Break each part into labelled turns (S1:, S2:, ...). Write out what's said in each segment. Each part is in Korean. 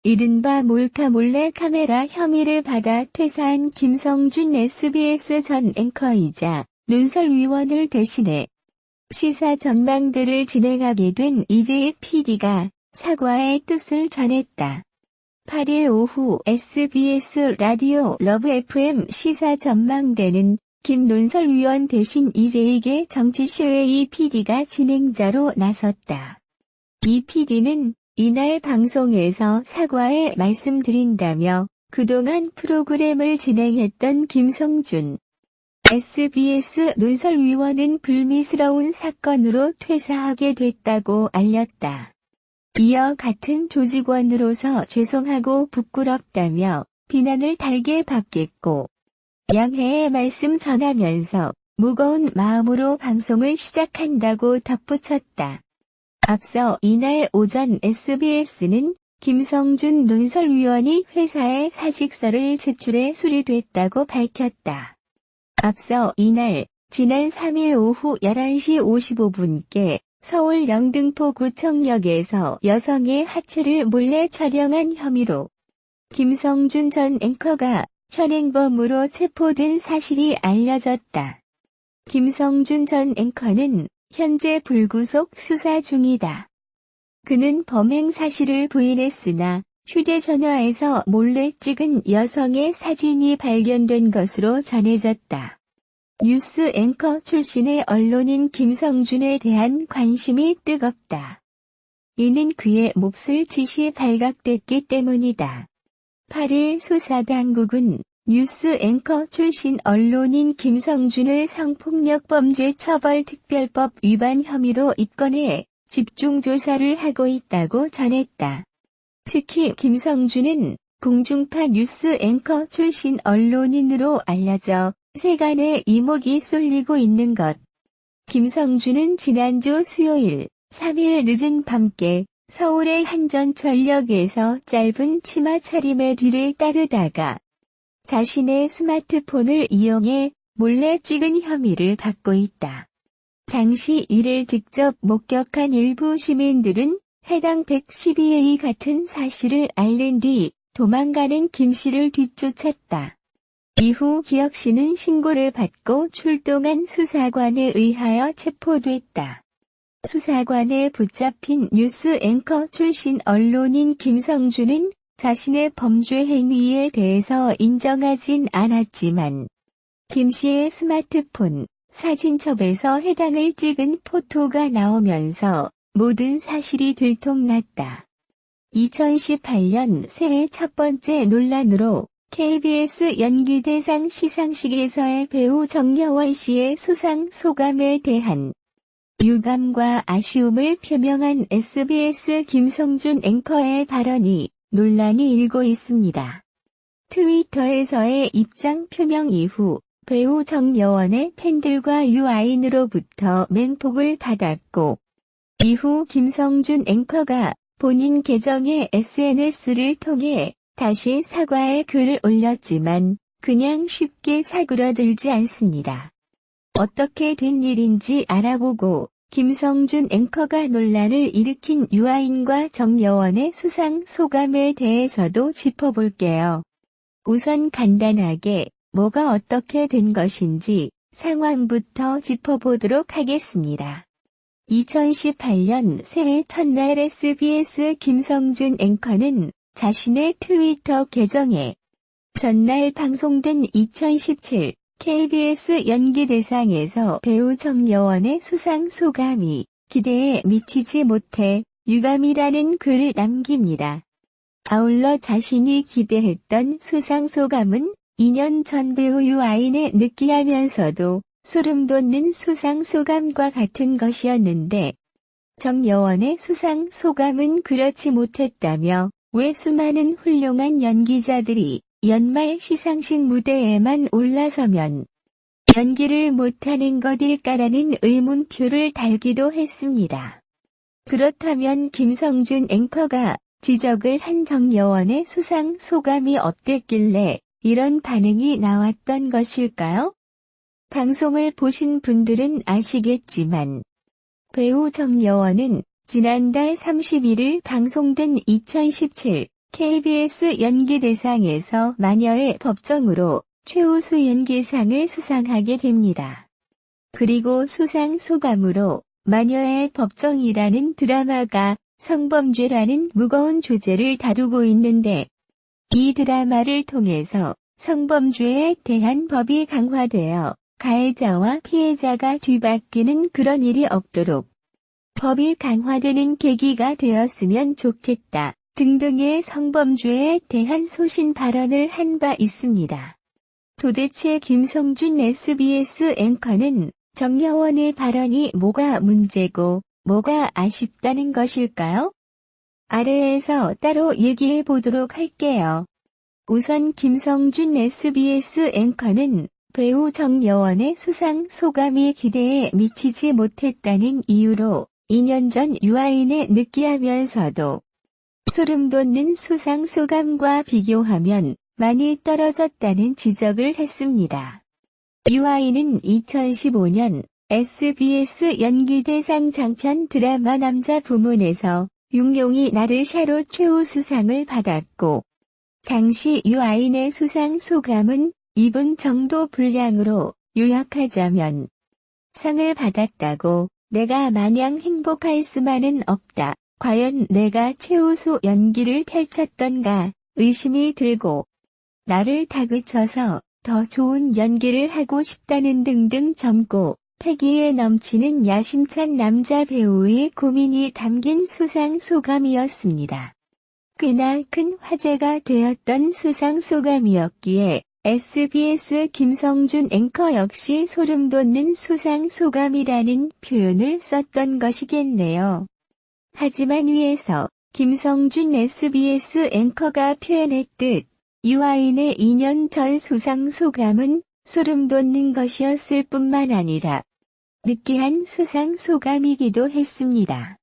S1: 이른바 몰카몰래 카메라 혐의를 받아 퇴사한 김성준 SBS 전 앵커이자 논설위원을 대신해 시사 전망들을 진행하게 된 이재익 PD가 사과의 뜻을 전했다. 8일 오후 SBS 라디오 러브 FM 시사 전망대는 김 논설위원 대신 이재익의 정치쇼의 이 PD가 진행자로 나섰다. 이 PD는 이날 방송에서 사과의 말씀드린다며 그동안 프로그램을 진행했던 김성준 SBS 논설위원은 불미스러운 사건으로 퇴사하게 됐다고 알렸다. 이어 같은 조직원으로서 죄송하고 부끄럽다며 비난을 달게 받겠고 양해의 말씀 전하면서 무거운 마음으로 방송을 시작한다고 덧붙였다. 앞서 이날 오전 SBS는 김성준 논설위원이 회사에 사직서를 제출해 수리됐다고 밝혔다. 앞서 이날 지난 3일 오후 11시 55분께 서울 영등포구청역에서 여성의 하체를 몰래 촬영한 혐의로 김성준 전 앵커가 현행범으로 체포된 사실이 알려졌다. 김성준 전 앵커는 현재 불구속 수사 중이다. 그는 범행 사실을 부인했으나 휴대전화에서 몰래 찍은 여성의 사진이 발견된 것으로 전해졌다. 뉴스 앵커 출신의 언론인 김성준에 대한 관심이 뜨겁다. 이는 그의 몫을 지시 발각됐기 때문이다. 8일 수사당국은 뉴스 앵커 출신 언론인 김성준을 성폭력범죄처벌특별법 위반 혐의로 입건해 집중 조사를 하고 있다고 전했다. 특히 김성준은 공중파 뉴스 앵커 출신 언론인으로 알려져 세간의 이목이 쏠리고 있는 것. 김성준은 지난주 수요일 3일 늦은 밤께 서울의 한전철역에서 짧은 치마 차림의 뒤를 따르다가 자신의 스마트폰을 이용해 몰래 찍은 혐의를 받고 있다. 당시 이를 직접 목격한 일부 시민들은 해당 112A 같은 사실을 알린 뒤 도망가는 김 씨를 뒤쫓았다. 이후 기혁 씨는 신고를 받고 출동한 수사관에 의하여 체포됐다. 수사관에 붙잡힌 뉴스 앵커 출신 언론인 김성준은 자신의 범죄 행위에 대해서 인정하진 않았지만 김 씨의 스마트폰, 사진첩에서 해당을 찍은 포토가 나오면서 모든 사실이 들통났다. 2018년 새해 첫 번째 논란으로 KBS 연기대상 시상식에서의 배우 정여원 씨의 수상 소감에 대한 유감과 아쉬움을 표명한 SBS 김성준 앵커의 발언이 논란이 일고 있습니다. 트위터에서의 입장 표명 이후 배우 정여원의 팬들과 유아인으로부터 맹폭을 받았고 이후 김성준 앵커가 본인 계정의 SNS를 통해 다시 사과의 글을 올렸지만 그냥 쉽게 사그러들지 않습니다. 어떻게 된 일인지 알아보고 김성준 앵커가 논란을 일으킨 유아인과 정여원의 수상 소감에 대해서도 짚어볼게요. 우선 간단하게 뭐가 어떻게 된 것인지 상황부터 짚어보도록 하겠습니다. 2018년 새해 첫날 SBS 김성준 앵커는 자신의 트위터 계정에 전날 방송된 2017 KBS 연기대상에서 배우 정여원의 수상 소감이 기대에 미치지 못해 유감이라는 글을 남깁니다. 아울러 자신이 기대했던 수상 소감은 2년 전 배우 유아인의 느끼하면서도 소름 돋는 수상 소감과 같은 것이었는데 정여원의 수상 소감은 그렇지 못했다며 왜 수많은 훌륭한 연기자들이 연말 시상식 무대에만 올라서면 연기를 못하는 것일까라는 의문표를 달기도 했습니다. 그렇다면 김성준 앵커가 지적을 한 정여원의 수상 소감이 어땠길래 이런 반응이 나왔던 것일까요? 방송을 보신 분들은 아시겠지만 배우 정여원은 지난달 31일 방송된 2017 KBS 연기대상에서 마녀의 법정으로 최우수 연기상을 수상하게 됩니다. 그리고 수상 소감으로 마녀의 법정이라는 드라마가 성범죄라는 무거운 주제를 다루고 있는데 이 드라마를 통해서 성범죄에 대한 법이 강화되어 가해자와 피해자가 뒤바뀌는 그런 일이 없도록 법이 강화되는 계기가 되었으면 좋겠다 등등의 성범죄에 대한 소신 발언을 한 바 있습니다. 도대체 김성준 SBS 앵커는 정여원의 발언이 뭐가 문제고 뭐가 아쉽다는 것일까요? 아래에서 따로 얘기해 보도록 할게요. 우선 김성준 SBS 앵커는 배우 정여원의 수상 소감이 기대에 미치지 못했다는 이유로 2년 전 유아인에 느끼하면서도 소름 돋는 수상 소감과 비교하면 많이 떨어졌다는 지적을 했습니다. 유아인은 2015년 SBS 연기대상 장편 드라마 남자 부문에서 육룡이 나르샤로 최우수상을 받았고 당시 유아인의 수상 소감은 2분 정도 분량으로 요약하자면 상을 받았다고 내가 마냥 행복할 수만은 없다. 과연 내가 최우수 연기를 펼쳤던가 의심이 들고 나를 다그쳐서 더 좋은 연기를 하고 싶다는 등등 젊고 패기에 넘치는 야심찬 남자 배우의 고민이 담긴 수상 소감이었습니다. 꽤나 큰 화제가 되었던 수상 소감이었기에 SBS 김성준 앵커 역시 소름 돋는 수상 소감이라는 표현을 썼던 것이겠네요. 하지만 위에서 김성준 SBS 앵커가 표현했듯 유아인의 2년 전 수상 소감은 소름 돋는 것이었을 뿐만 아니라 느끼한 수상 소감이기도 했습니다.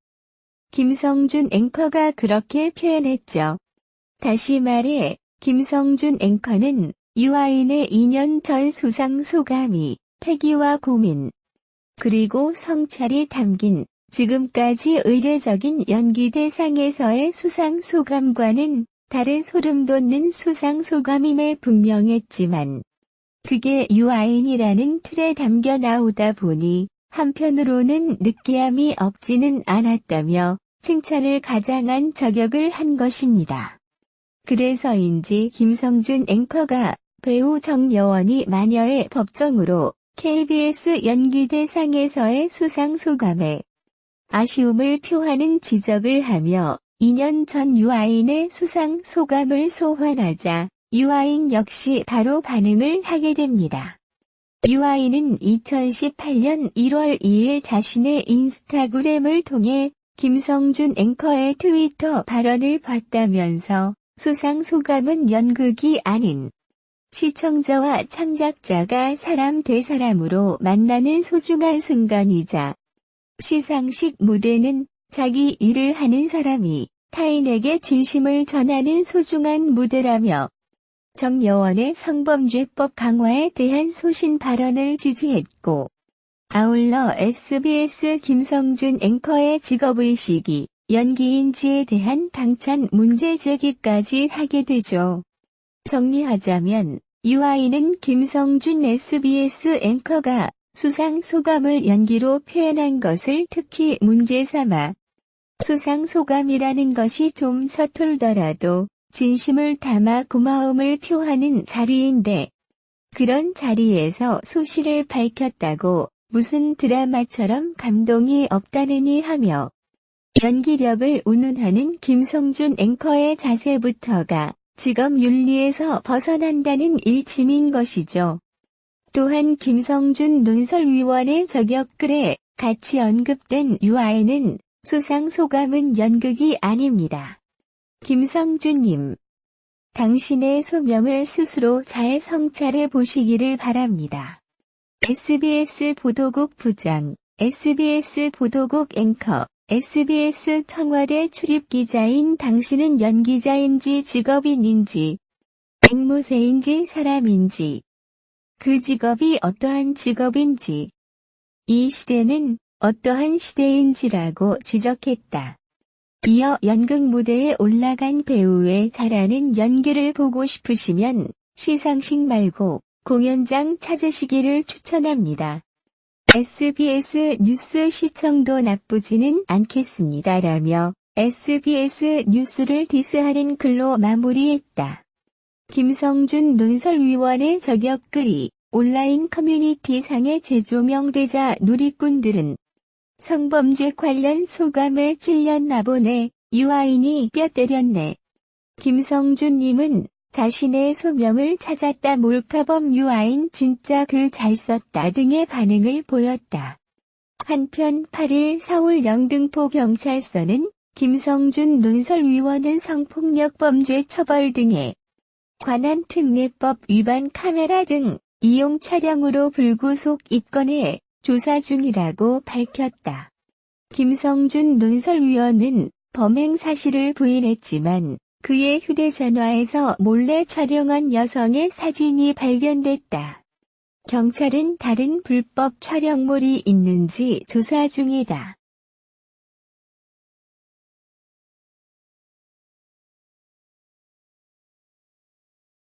S1: 김성준 앵커가 그렇게 표현했죠. 다시 말해 김성준 앵커는 유아인의 2년 전 수상 소감이 패기와 고민 그리고 성찰이 담긴 지금까지 의례적인 연기대상에서의 수상 소감과는 다른 소름 돋는 수상 소감임에 분명했지만 그게 유아인이라는 틀에 담겨 나오다 보니 한편으로는 느끼함이 없지는 않았다며 칭찬을 가장한 저격을 한 것입니다. 그래서인지 김성준 앵커가 배우 정여원이 마녀의 법정으로 KBS 연기대상에서의 수상 소감에 아쉬움을 표하는 지적을 하며 2년 전 유아인의 수상 소감을 소환하자 유아인 역시 바로 반응을 하게 됩니다. 유아인은 2018년 1월 2일 자신의 인스타그램을 통해 김성준 앵커의 트위터 발언을 봤다면서 수상 소감은 연극이 아닌 시청자와 창작자가 사람 대 사람으로 만나는 소중한 순간이자 시상식 무대는 자기 일을 하는 사람이 타인에게 진심을 전하는 소중한 무대라며 정여원의 성범죄법 강화에 대한 소신 발언을 지지했고 아울러 SBS 김성준 앵커의 직업의식이 연기인지에 대한 당찬 문제 제기까지 하게 되죠. 정리하자면 유아인은 김성준 SBS 앵커가 수상 소감을 연기로 표현한 것을 특히 문제 삼아 수상 소감이라는 것이 좀 서툴더라도 진심을 담아 고마움을 표하는 자리인데 그런 자리에서 소실을 밝혔다고 무슨 드라마처럼 감동이 없다느니 하며 연기력을 운운하는 김성준 앵커의 자세부터가 직업 윤리에서 벗어난다는 일침인 것이죠. 또한 김성준 논설위원의 저격글에 같이 언급된 유아인은 수상 소감은 연극이 아닙니다. 김성준님, 당신의 소명을 스스로 잘 성찰해 보시기를 바랍니다. SBS 보도국 부장, SBS 보도국 앵커, SBS 청와대 출입기자인 당신은 연기자인지 직업인인지, 앵무새인지 사람인지, 그 직업이 어떠한 직업인지, 이 시대는 어떠한 시대인지라고 지적했다. 이어 연극 무대에 올라간 배우의 잘하는 연기를 보고 싶으시면 시상식 말고 공연장 찾으시기를 추천합니다. SBS 뉴스 시청도 나쁘지는 않겠습니다라며 SBS 뉴스를 디스하는 글로 마무리했다. 김성준 논설위원의 저격글이 온라인 커뮤니티 상의 재조명되자 누리꾼들은 성범죄 관련 소감에 찔렸나 보네. 유아인이 뼈 때렸네. 김성준님은 자신의 소명을 찾았다. 몰카범 유아인 진짜 글 잘 썼다 등의 반응을 보였다. 한편 8일 서울 영등포경찰서는 김성준 논설위원은 성폭력범죄 처벌 등에 관한 특례법 위반 카메라 등 이용 촬영으로 불구속 입건해 조사 중이라고 밝혔다. 김성준 논설위원은 범행 사실을 부인했지만 그의 휴대전화에서 몰래 촬영한 여성의 사진이 발견됐다. 경찰은 다른 불법 촬영물이 있는지 조사 중이다.